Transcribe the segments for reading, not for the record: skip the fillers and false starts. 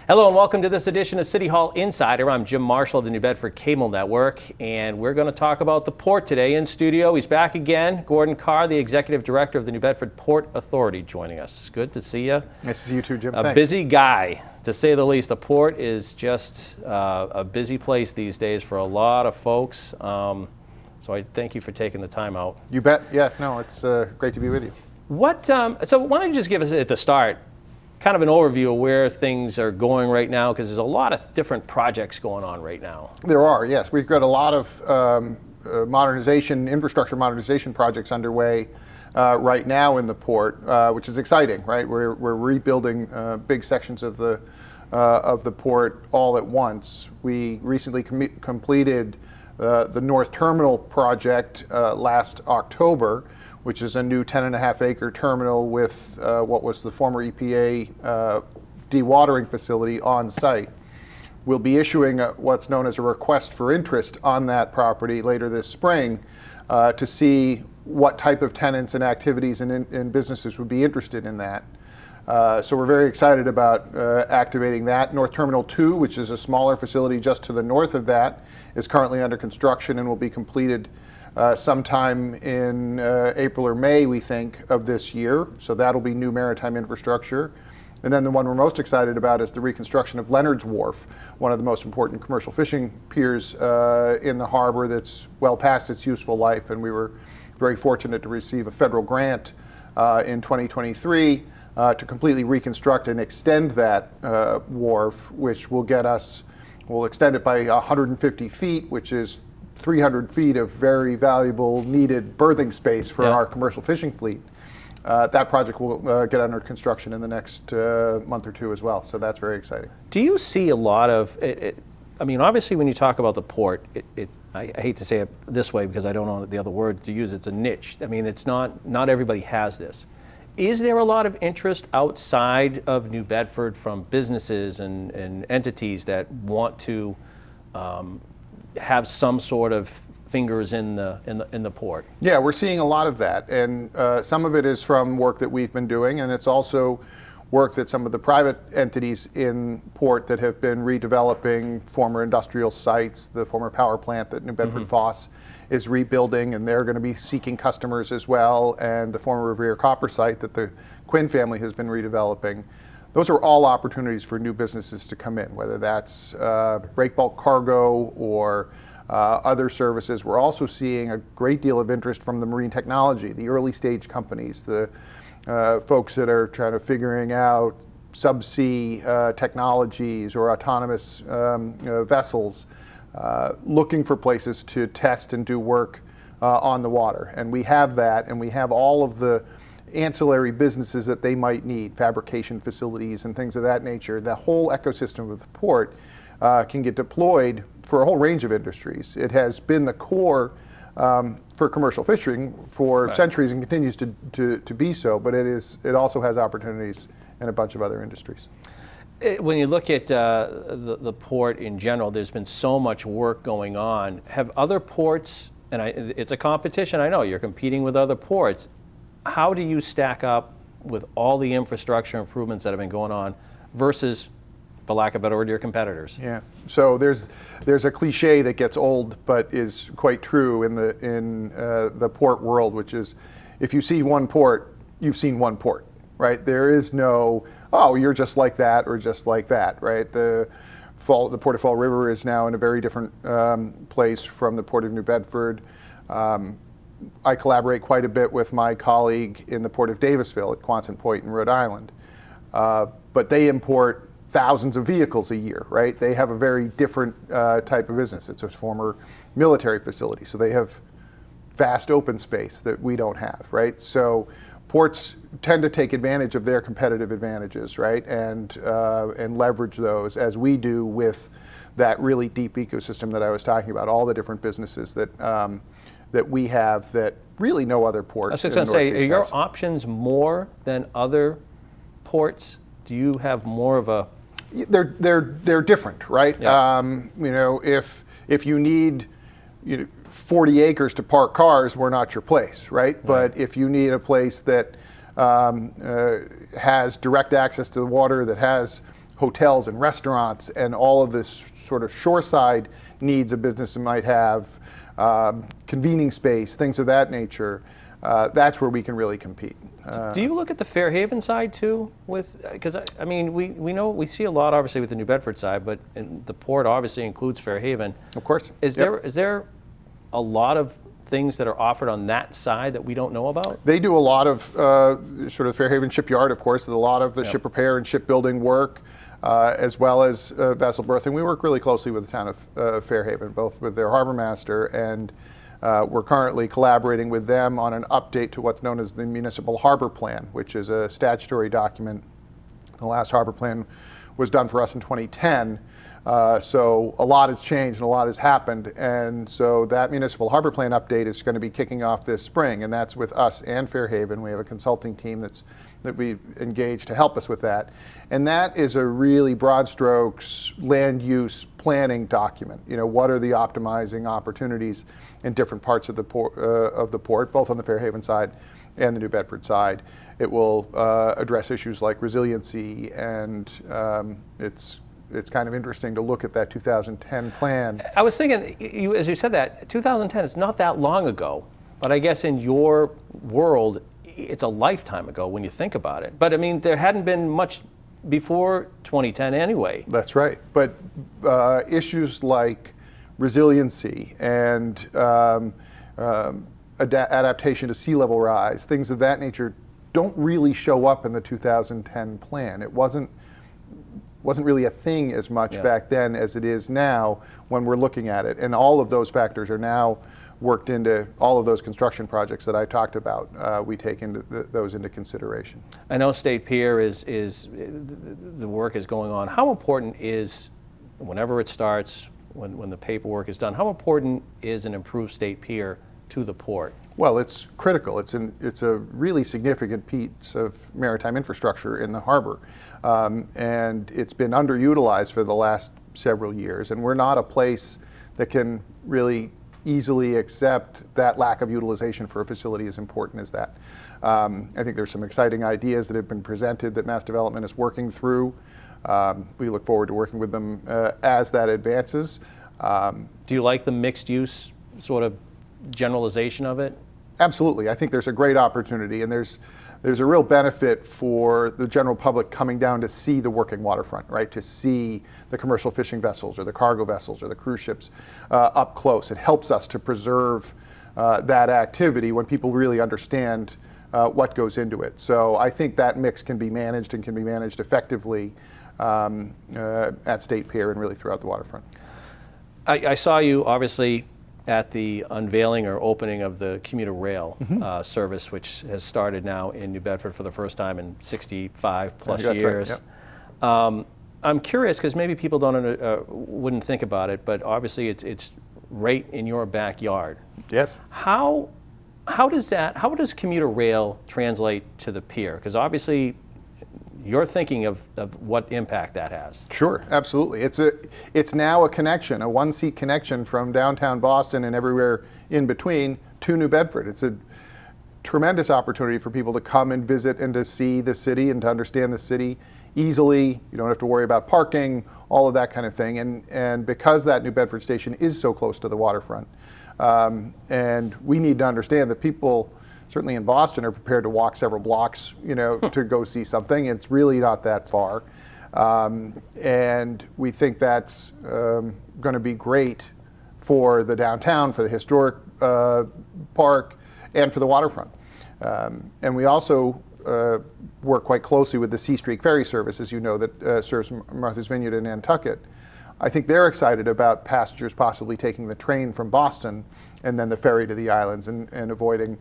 Hello and welcome to this edition of City Hall Insider. I'm Jim Marshall of the New Bedford Cable Network, and we're going to talk about the port today. In studio, he's back again. Gordon Carr, the Executive Director of the New Bedford Port Authority, joining us. Good to see you. Nice to see you too, Jim. A Thanks. busy guy, to say the least. The port is just a busy place these days for a lot of folks. So I thank you for taking the time out. You bet. Yeah, no, it's great to be with you. So why don't you just give us at the start kind of an overview of where things are going right now, because there's a lot of different projects going on right now. There are, yes. We've got a lot of infrastructure modernization projects underway right now in the port, which is exciting, right? We're rebuilding big sections of the port all at once. We recently completed the North Terminal project last October, which is a new 10.5-acre terminal with what was the former EPA dewatering facility on site. We'll be issuing what's known as a request for interest on that property later this spring to see what type of tenants and activities and businesses would be interested in that. So we're very excited about activating that. North Terminal 2, which is a smaller facility just to the north of that, is currently under construction and will be completed sometime in April or May, we think, of this year. So that'll be new maritime infrastructure. And then the one we're most excited about is the reconstruction of Leonard's Wharf, one of the most important commercial fishing piers in the harbor that's well past its useful life. And we were very fortunate to receive a federal grant in 2023 to completely reconstruct and extend that wharf, which will we'll extend it by 150 feet, which is 300 feet of very valuable, needed berthing space for our commercial fishing fleet. That project will get under construction in the next month or two as well, so that's very exciting. Do you see a lot of, I mean, obviously when you talk about the port, I hate to say it this way because I don't know the other word to use, it's a niche. I mean, it's not everybody has this. Is there a lot of interest outside of New Bedford from businesses and entities that want to have some sort of fingers in the port? Yeah, we're seeing a lot of that, and some of it is from work that we've been doing, and it's also work that some of the private entities in port that have been redeveloping former industrial sites, the former power plant that New Bedford Foss is rebuilding, and they're going to be seeking customers as well, and the former Revere copper site that the Quinn family has been redeveloping. Those are all opportunities for new businesses to come in, whether that's break bulk cargo or other services. We're also seeing a great deal of interest from the marine technology, the early stage companies, the folks that are trying to figuring out subsea technologies or autonomous vessels, looking for places to test and do work on the water. And we have that, and we have all of the ancillary businesses that they might need, fabrication facilities and things of that nature. The whole ecosystem of the port can get deployed for a whole range of industries. It has been the core for commercial fishing for centuries and continues to be so, but it also has opportunities in a bunch of other industries. When you look at the port in general, there's been so much work going on. Have other ports, and it's a competition, I know, you're competing with other ports. How do you stack up with all the infrastructure improvements that have been going on versus, for lack of a better word, your competitors? Yeah. So there's a cliche that gets old but is quite true in the port world, which is if you see one port, you've seen one port, right? There is no, oh, you're just like that or just like that, right? The Port of Fall River is now in a very different place from the Port of New Bedford. I collaborate quite a bit with my colleague in the Port of Davisville at Quonset Point in Rhode Island. But they import thousands of vehicles a year, right? They have a very different type of business. It's a former military facility, so they have vast open space that we don't have, right? So ports tend to take advantage of their competitive advantages, right? And leverage those as we do with that really deep ecosystem that I was talking about, all the different businesses that we have that really no other port. I was just going to say, are your options more than other ports? Do you have more of a? They're different, right? Yeah. If you need 40 acres to park cars, we're not your place, right? But if you need a place that has direct access to the water, that has hotels and restaurants and all of this sort of shoreside needs a business might have, convening space, things of that nature, that's where we can really compete. Do you look at the Fairhaven side too? Because I mean, we see a lot obviously with the New Bedford side, but the port obviously includes Fairhaven. Of course. Is there a lot of things that are offered on that side that we don't know about? They do a lot of sort of Fairhaven shipyard, of course, a lot of the ship repair and shipbuilding work, as well as vessel berthing. We work really closely with the town of Fairhaven, both with their harbor master, and we're currently collaborating with them on an update to what's known as the Municipal Harbor Plan, which is a statutory document. The last harbor plan was done for us in 2010. So a lot has changed and a lot has happened, and so that Municipal Harbor Plan update is going to be kicking off this spring, and that's with us and Fairhaven. We have a consulting team that we've engaged to help us with that, and that is a really broad strokes land use planning document. You know, what are the optimizing opportunities in different parts of the port, both on the Fairhaven side and the New Bedford side. It will address issues like resiliency, and it's kind of interesting to look at that 2010 plan. I was thinking, as you said that, 2010 is not that long ago, but I guess in your world, it's a lifetime ago when you think about it. But I mean, there hadn't been much before 2010 anyway. That's right. But issues like resiliency and adaptation to sea level rise, things of that nature, don't really show up in the 2010 plan. It wasn't really a thing as much back then as it is now when we're looking at it. And all of those factors are now worked into all of those construction projects that I talked about. We take those into consideration. I know State Pier is the work is going on. How important is, whenever it starts, when the paperwork is done, how important is an improved State Pier to the port? Well, it's critical. It's a really significant piece of maritime infrastructure in the harbor. And it's been underutilized for the last several years. And we're not a place that can really easily accept that lack of utilization for a facility as important as that. I think there's some exciting ideas that have been presented that Mass Development is working through. We look forward to working with them as that advances. Do you like the mixed use sort of generalization of it? Absolutely. I think there's a great opportunity, and there's a real benefit for the general public coming down to see the working waterfront, right? To see the commercial fishing vessels or the cargo vessels or the cruise ships up close. It helps us to preserve that activity when people really understand what goes into it. So I think that mix can be managed and can be managed effectively at State Pier and really throughout the waterfront. I saw you obviously at the unveiling or opening of the commuter rail service, which has started now in New Bedford for the first time in 65 plus years. Right, yep. I'm curious because maybe people wouldn't think about it, but obviously it's right in your backyard. Yes. How does commuter rail translate to the pier? Because obviously you're thinking of what impact that has. Sure, absolutely. It's now a connection, a one-seat connection from downtown Boston and everywhere in between to New Bedford. It's a tremendous opportunity for people to come and visit and to see the city and to understand the city easily. You don't have to worry about parking, all of that kind of thing. And because that New Bedford station is so close to the waterfront, and we need to understand that people certainly in Boston are prepared to walk several blocks, to go see something. It's really not that far. And we think that's going to be great for the downtown, for the historic park, and for the waterfront. And we also work quite closely with the C Streak Ferry Service, as you know, that serves Martha's Vineyard and Nantucket. I think they're excited about passengers possibly taking the train from Boston and then the ferry to the islands and avoiding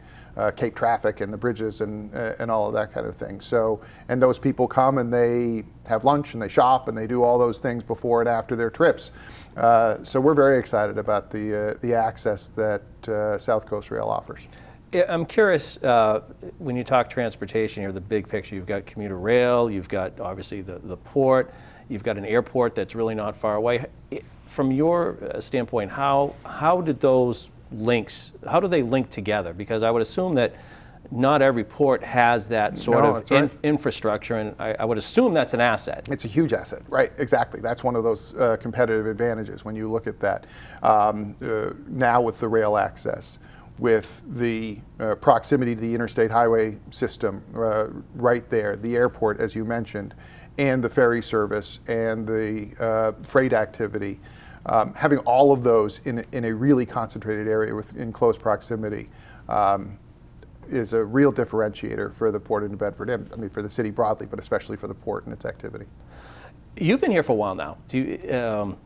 Cape traffic and the bridges and all of that kind of thing. So, and those people come and they have lunch and they shop and they do all those things before and after their trips. So we're very excited about the access that South Coast Rail offers. I'm curious, when you talk transportation, you're the big picture. You've got commuter rail, you've got obviously the port, you've got an airport that's really not far away. From your standpoint, how do they link together? Because I would assume that not every port has that sort No, of that's right. infrastructure, and I would assume that's an asset. It's a huge asset, right? Exactly. That's one of those competitive advantages when you look at that. Now with the rail access, with the proximity to the interstate highway system right there, the airport, as you mentioned, and the ferry service and the freight activity, having all of those in a really concentrated area in close proximity is a real differentiator for the port in New Bedford, and I mean for the city broadly, but especially for the port and its activity. You've been here for a while now. Do you,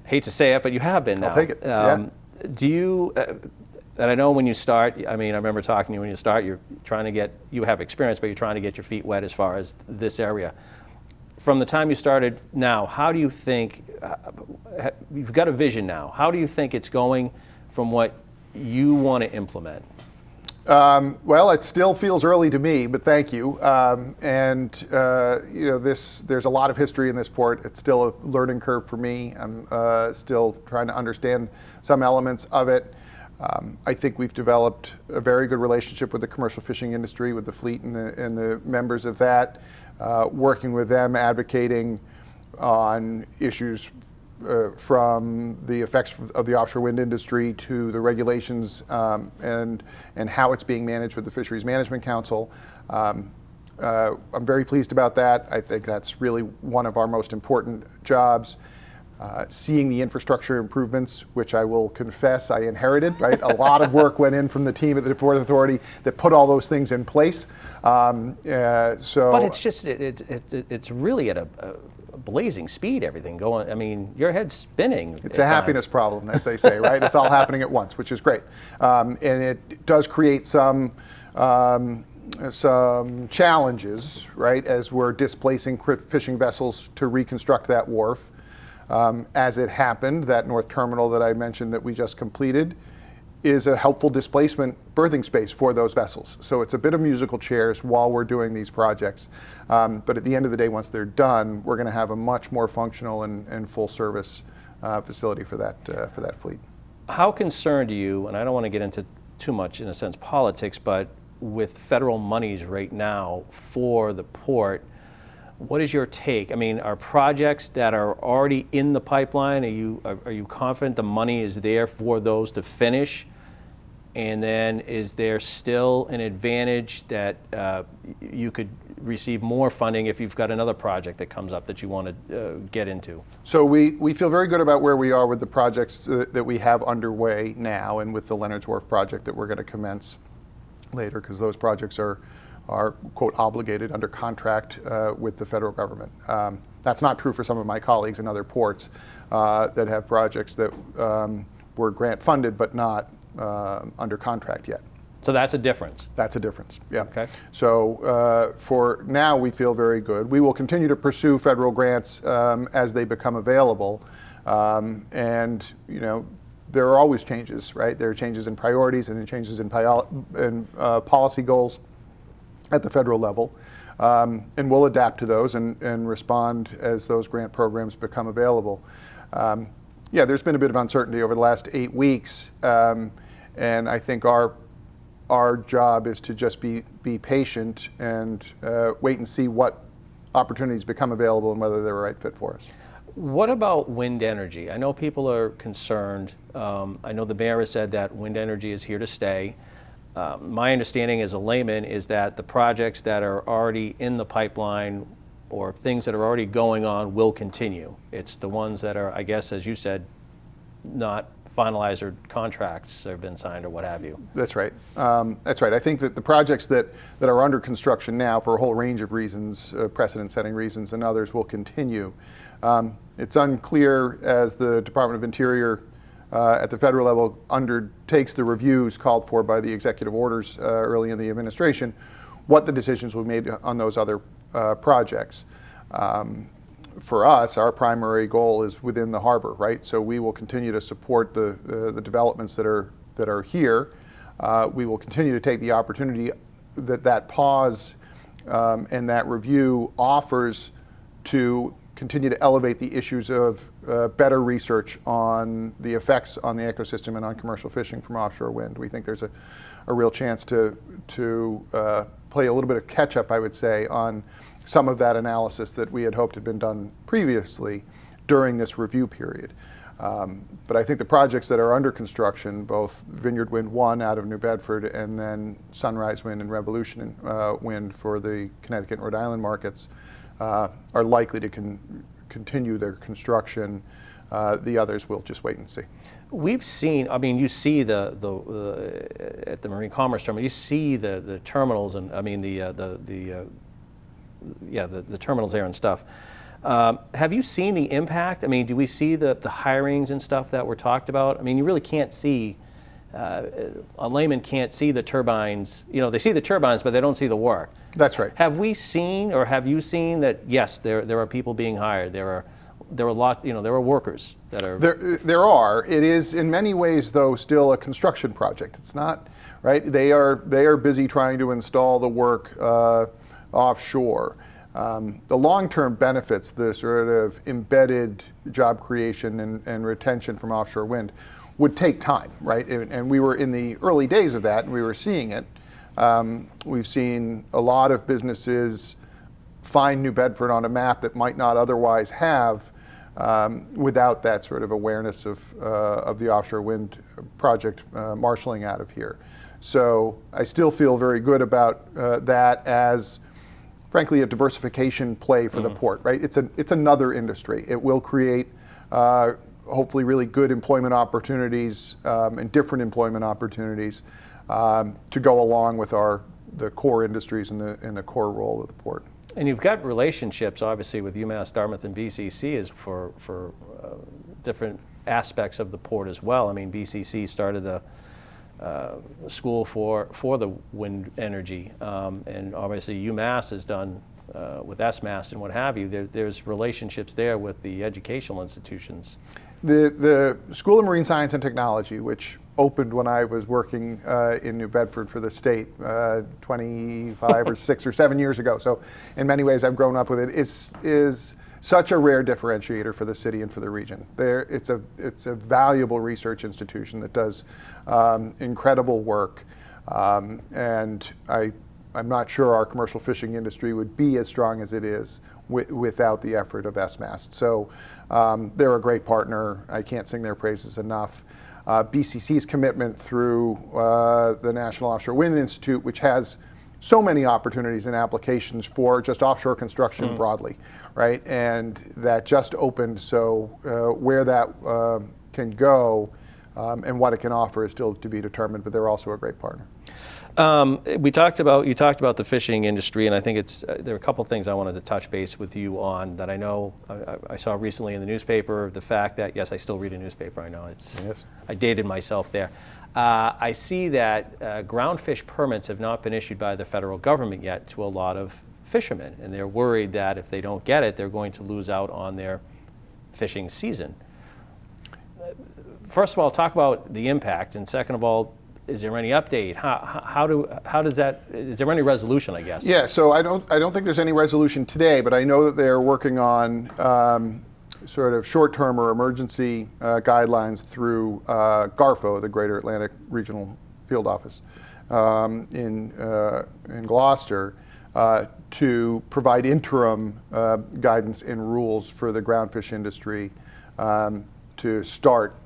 hate to say it, but you have been now. I'll take it. Yeah. Do you, and I know when you start, I mean, I remember talking to you when you start, you're trying to get, you have experience, but you're trying to get your feet wet as far as this area. From the time you started now, how do you think, you've got a vision now, how do you think it's going from what you want to implement? Well, it still feels early to me, but thank you. You know, there's a lot of history in this port. It's still a learning curve for me. I'm still trying to understand some elements of it. I think we've developed a very good relationship with the commercial fishing industry, with the fleet and the members of that, working with them, advocating on issues from the effects of the offshore wind industry to the regulations and how it's being managed with the Fisheries Management Council. I'm very pleased about that. I think that's really one of our most important jobs. Seeing the infrastructure improvements, which I will confess I inherited, right? A lot of work went in from the team at the Port Authority that put all those things in place. But it's just, it's really at a blazing speed, everything going. I mean, your head's spinning. It's a happiness problem, as they say, right? It's all happening at once, which is great. And it does create some challenges, right, as we're displacing fishing vessels to reconstruct that wharf. As it happened, that north terminal that I mentioned that we just completed is a helpful displacement berthing space for those vessels. So it's a bit of musical chairs while we're doing these projects. But at the end of the day, once they're done, we're going to have a much more functional and full service facility for that fleet. How concerned are you, and I don't want to get into too much, in a sense, politics, but with federal monies right now for the port, what is your take? I mean, are projects that are already in the pipeline, are you confident the money is there for those to finish? And then is there still an advantage that you could receive more funding if you've got another project that comes up that you want to get into? So we feel very good about where we are with the projects that we have underway now, and with the Leonard's Wharf project that we're going to commence later, because those projects are quote obligated under contract with the federal government. That's not true for some of my colleagues in other ports that have projects that were grant funded but not under contract yet. So that's a difference. That's a difference, yeah. Okay. So for now, we feel very good. We will continue to pursue federal grants as they become available. And, you know, there are always changes, right? There are changes in priorities and changes in policy goals at the federal level, and we'll adapt to those and respond as those grant programs become available. Yeah, there's been a bit of uncertainty over the last 8 weeks, and I think our job is to just be patient and wait and see what opportunities become available and whether they're a right fit for us. What about wind energy? I know people are concerned. I know the mayor has said that wind energy is here to stay. My understanding as a layman is that the projects that are already in the pipeline or things that are already going on will continue. It's the ones that are, I guess, as you said, not finalized or contracts have been signed or what have you. That's right. That's right. I think that the projects that are under construction now, for a whole range of reasons, precedent-setting reasons and others, will continue. It's unclear as the Department of Interior at the federal level undertakes the reviews called for by the executive orders early in the administration, what the decisions will be made on those other projects. For us, our primary goal is within the harbor, right? So we will continue to support the developments that are here. We will continue to take the opportunity that pause and that review offers to continue to elevate the issues of better research on the effects on the ecosystem and on commercial fishing from offshore wind. We think there's a real chance to play a little bit of catch up, I would say, on some of that analysis that we had hoped had been done previously during this review period. But I think the projects that are under construction, both Vineyard Wind 1 out of New Bedford and then Sunrise Wind and Revolution Wind for the Connecticut and Rhode Island markets, are likely to continue their construction. The others we'll just wait and see. We've seen, I mean, you see at the Marine Commerce Terminal, you see the terminals, and I mean the terminals there and stuff. Have you seen the impact? I mean, do we see the hirings and stuff that were talked about? I mean, you really can't see, a layman can't see the turbines. You know, they see the turbines, but they don't see the work. That's right. Have we seen, or have you seen that, yes, there are people being hired, there are a lot, you know, there are workers that are... There are. It is in many ways, though, still a construction project. It's not, right? They are busy trying to install the work offshore. The long-term benefits, the sort of embedded job creation and retention from offshore wind would take time, right? And we were in the early days of that, and we were seeing it. We've seen a lot of businesses find New Bedford on a map that might not otherwise have without that sort of awareness of the offshore wind project marshaling out of here. So I still feel very good about that as, frankly, a diversification play for the port, right? It's another industry. It will create hopefully really good employment opportunities and different employment opportunities to go along with the core industries and the core role of the port. And you've got relationships, obviously, with UMass, Dartmouth, and BCC is for different aspects of the port as well. I mean, BCC started the school for the wind energy, and obviously UMass has done with SMAS and what have you. There's relationships there with the educational institutions. The School of Marine Science and Technology, which opened when I was working in New Bedford for the state 25 or 6 or 7 years ago. So in many ways I've grown up with it. Is such a rare differentiator for the city and for the region. It's a valuable research institution that does incredible work, and I'm not sure our commercial fishing industry would be as strong as it is without the effort of SMAST. So they're a great partner. I can't sing their praises enough. BCC's commitment through the National Offshore Wind Institute, which has so many opportunities and applications for just offshore construction broadly, right? And that just opened, so where that can go and what it can offer is still to be determined, but they're also a great partner. You talked about the fishing industry, and I think there are a couple things I wanted to touch base with you on that I know I saw recently in the newspaper. The fact that, yes, I still read a newspaper. I know Yes. I dated myself there. I see that ground fish permits have not been issued by the federal government yet to a lot of fishermen, and they're worried that if they don't get it, they're going to lose out on their fishing season. First of all, talk about the impact, and second of all, is there any update? How does that? Is there any resolution? I guess. Yeah. So I don't think there's any resolution today, but I know that they're working on sort of short-term or emergency guidelines through GARFO, the Greater Atlantic Regional Field Office in Gloucester, to provide interim guidance and rules for the groundfish industry to start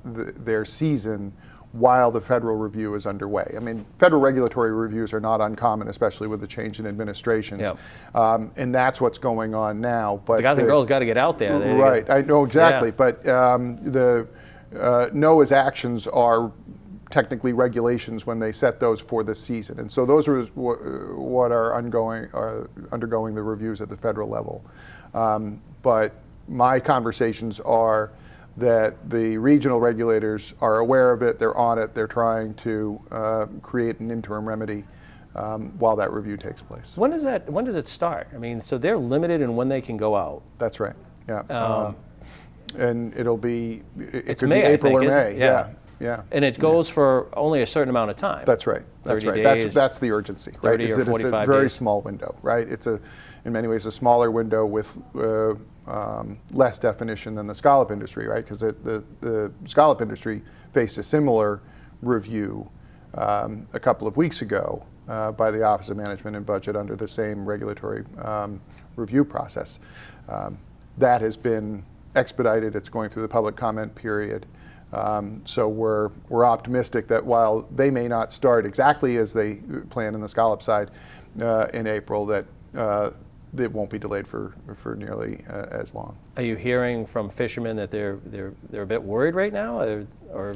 their season while the federal review is underway. I mean, federal regulatory reviews are not uncommon, especially with the change in administrations. Yep. And that's what's going on now. But the guys and girls got to get out there. Right, I know exactly. Yeah. But the NOAA's actions are technically regulations when they set those for the season. And so those are what are undergoing the reviews at the federal level. But my conversations are that the regional regulators are aware of it, they're on it, they're trying to create an interim remedy while that review takes place. When does it start? I mean, so they're limited in when they can go out. That's right, yeah. And it'll be, it It's could May, be April I think, or isn't May. it? Yeah. Yeah. And it goes for only a certain amount of time. That's right. That's 30 right. days, That's the urgency, right? 30 Is or that it's 45 a very days. small window, right? It's in many ways a smaller window with less definition than the scallop industry, right? Because the scallop industry faced a similar review a couple of weeks ago by the Office of Management and Budget under the same regulatory review process. That has been expedited. It's going through the public comment period. So we're optimistic that while they may not start exactly as they plan in the scallop side in April, that it won't be delayed for nearly as long. Are you hearing from fishermen that they're a bit worried right now, or?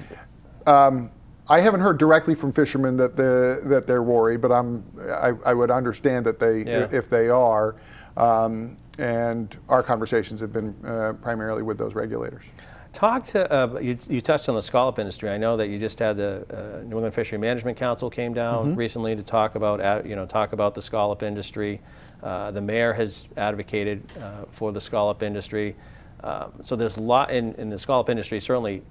I haven't heard directly from fishermen that they're worried, but I would understand that if they are. And our conversations have been primarily with those regulators. Talk to, you touched on the scallop industry. I know that you just had the New England Fishery Management Council came down recently to talk about the scallop industry. The mayor has advocated for the scallop industry. So there's a lot in the scallop industry, certainly,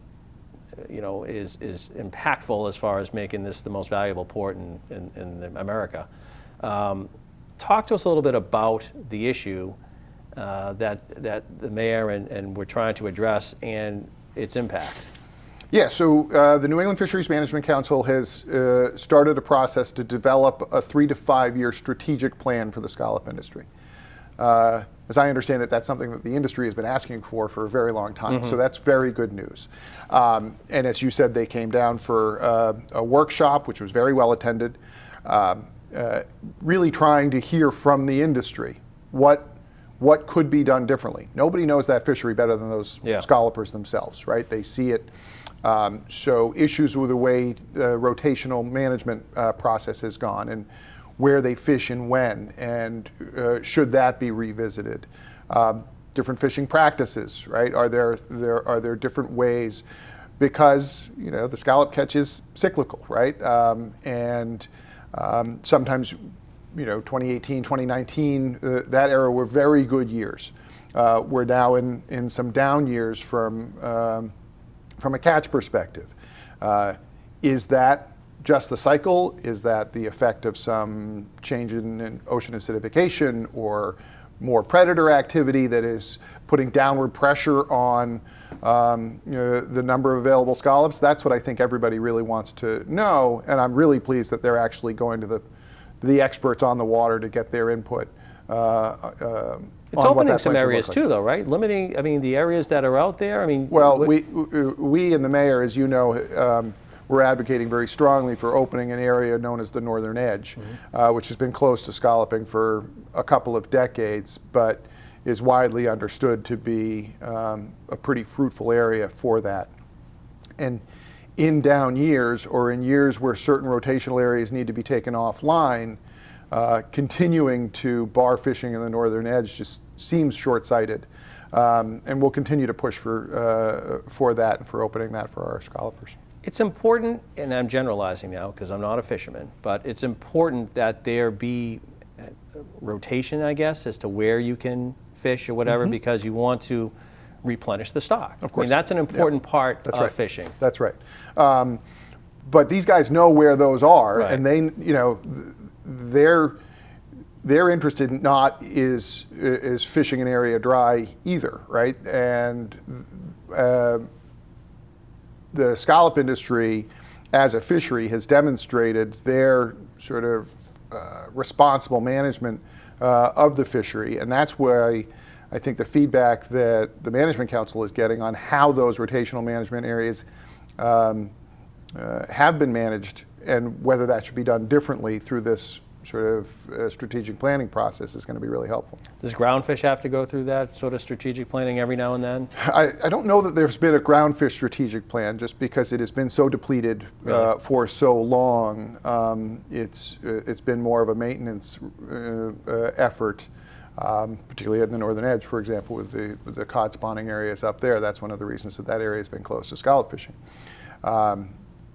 is impactful as far as making this the most valuable port in America. Talk to us a little bit about the issue that the mayor and we're trying to address and its impact. Yeah, so the New England Fisheries Management Council has started a process to develop a 3 to 5 year strategic plan for the scallop industry. As I understand it, that's something that the industry has been asking for a very long time, so that's very good news. And as you said, they came down for a workshop, which was very well attended, really trying to hear from the industry what could be done differently. Nobody knows that fishery better than those scallopers themselves, right? They see it. So issues with the way the rotational management process has gone and where they fish and when, and should that be revisited? Different fishing practices, right? Are there different ways? Because the scallop catch is cyclical, right? And sometimes 2018, 2019, that era were very good years. We're now in some down years from a catch perspective. Is that just the cycle? Is that the effect of some change in ocean acidification or more predator activity that is putting downward pressure on the number of available scallops? That's what I think everybody really wants to know, and I'm really pleased that they're actually going to the experts on the water to get their input. It's opening some areas too, though, right? Limiting, the areas that are out there. Well, we and the mayor, as you know, we're advocating very strongly for opening an area known as the Northern Edge, which has been close to scalloping for a couple of decades, but is widely understood to be a pretty fruitful area for that. And in down years, or in years where certain rotational areas need to be taken offline, continuing to bar fishing in the Northern Edge just seems short-sighted. And we'll continue to push for that and for opening that for our scallopers. It's important, and I'm generalizing now because I'm not a fisherman, but it's important that there be rotation, I guess, as to where you can fish or whatever, because you want to replenish the stock. Of course. That's an important part of fishing. That's right. But these guys know where those are, and they, they're interested not is fishing an area dry either, right? And the scallop industry as a fishery has demonstrated their sort of responsible management of the fishery, and that's why I think the feedback that the Management Council is getting on how those rotational management areas have been managed and whether that should be done differently through this sort of strategic planning process is going to be really helpful. Does groundfish have to go through that sort of strategic planning every now and then? I don't know that there's been a groundfish strategic plan just because it has been so depleted for so long. It's been more of a maintenance effort, particularly in the Northern Edge, for example, with the cod spawning areas up there. That's one of the reasons that area has been close to scallop fishing.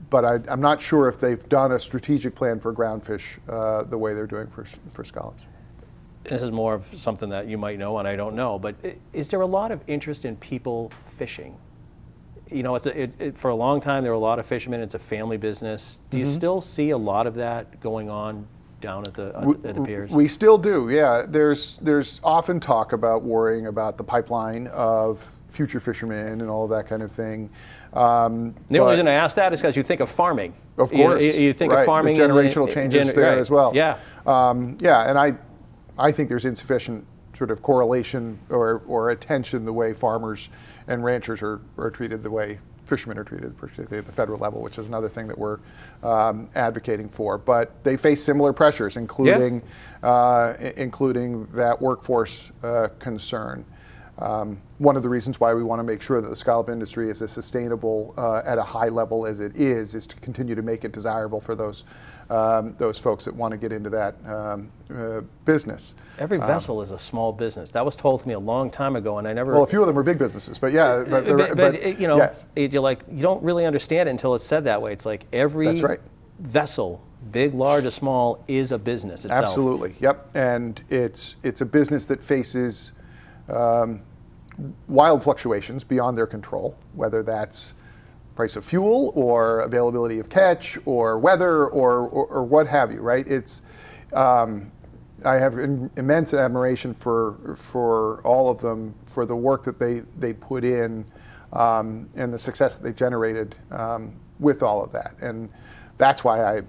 But I'm not sure if they've done a strategic plan for groundfish the way they're doing for scallops. This is more of something that you might know and I don't know, but is there a lot of interest in people fishing you know, for a long time there were a lot of fishermen. It's a family business. Do you still see a lot of that going on down at the piers? We still do, yeah. There's often talk about worrying about the pipeline of future fishermen and all of that kind of thing. The only reason I ask that is because you think of farming. Of course. You think of farming. The generational changes there as well. Yeah. Yeah, and I think there's insufficient sort of correlation or attention the way farmers and ranchers are treated the way fishermen are treated, particularly at the federal level, which is another thing that we're advocating for. But they face similar pressures, including that workforce concern. One of the reasons why we want to make sure that the scallop industry is as sustainable at a high level as it is to continue to make it desirable for those folks that want to get into that business. Every vessel is a small business. That was told to me a long time ago, and I never. Well, a few of them are big businesses, but yeah. But you know, yes. You're like, you don't really understand it until it's said that way. It's like every That's right. vessel, big, large, or small, is a business itself. Absolutely. Yep. And it's a business that faces wild fluctuations beyond their control, whether that's price of fuel or availability of catch or weather or what have you, right? It's I have immense admiration for all of them for the work that they put in and the success that they generated with all of that. And that's why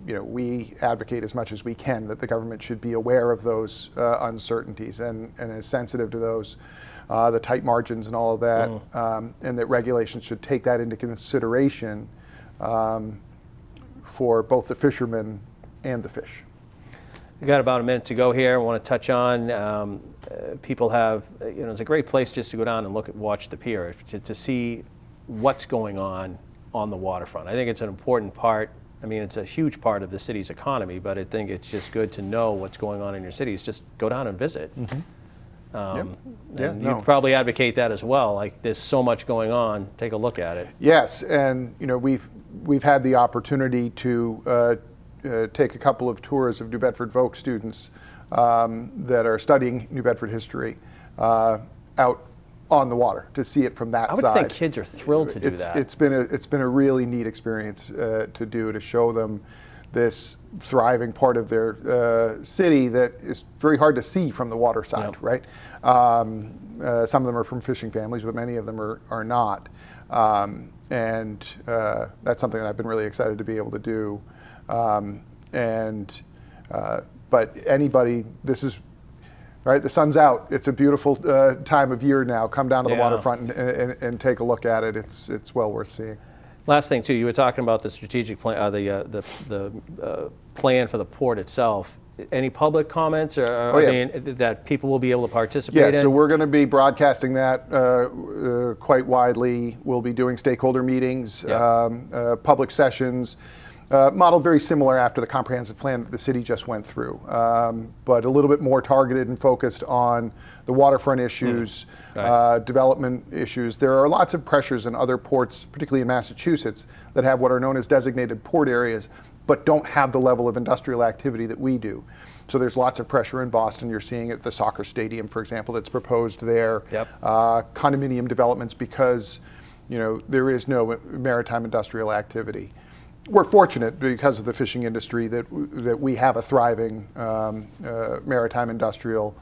we advocate as much as we can that the government should be aware of those uncertainties and is sensitive to those, the tight margins and all of that, and that regulations should take that into consideration for both the fishermen and the fish. We've got about a minute to go here. I want to touch on people have, it's a great place just to go down and watch the pier to see what's going on the waterfront. I think it's an important part. I mean, it's a huge part of the city's economy, but I think it's just good to know what's going on in your cities. Just go down and visit. You probably advocate that as well. Like, there's so much going on. Take a look at it. Yes, and we've had the opportunity to take a couple of tours of New Bedford Voc students that are studying New Bedford history out on the water to see it from that side. I would think kids are thrilled to do that. It's been a really neat experience to show them this thriving part of their city that is very hard to see from the water side, right? Some of them are from fishing families, but many of them are not. And that's something that I've been really excited to be able to do. But anybody, this is, right, the sun's out. It's a beautiful time of year now. Come down to the waterfront and take a look at it. It's well worth seeing. Last thing too, you were talking about the strategic plan, the plan for the port itself. Any public comments that people will be able to participate in? Yeah, so we're going to be broadcasting that quite widely. We'll be doing stakeholder meetings, public sessions, modeled very similar after the comprehensive plan that the city just went through, but a little bit more targeted and focused on the waterfront issues, development issues. There are lots of pressures in other ports, particularly in Massachusetts, that have what are known as designated port areas, but don't have the level of industrial activity that we do. So there's lots of pressure in Boston. You're seeing it at the soccer stadium, for example, that's proposed there. Condominium developments because there is no maritime industrial activity. We're fortunate because of the fishing industry that we have a thriving maritime industrial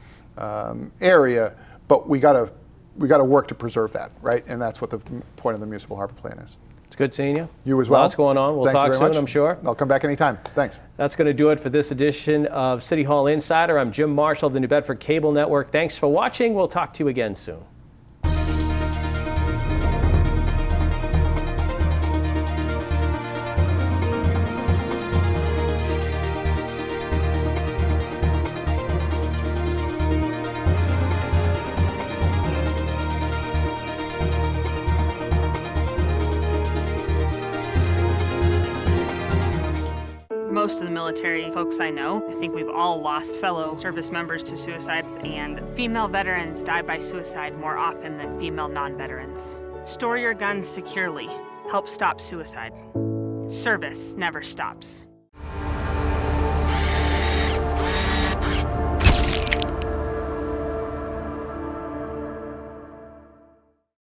area, but we got to work to preserve that, right? And that's what the point of the municipal harbor plan is. It's good seeing you. You as well. Lots going on. We'll talk soon, I'm sure. I'll come back anytime. Thanks. That's going to do it for this edition of City Hall Insider. I'm Jim Marshall of the New Bedford Cable Network. Thanks for watching. We'll talk to you again soon. Most of the military folks I know, I think we've all lost fellow service members to suicide, and female veterans die by suicide more often than female non-veterans. Store your guns securely. Help stop suicide. Service never stops.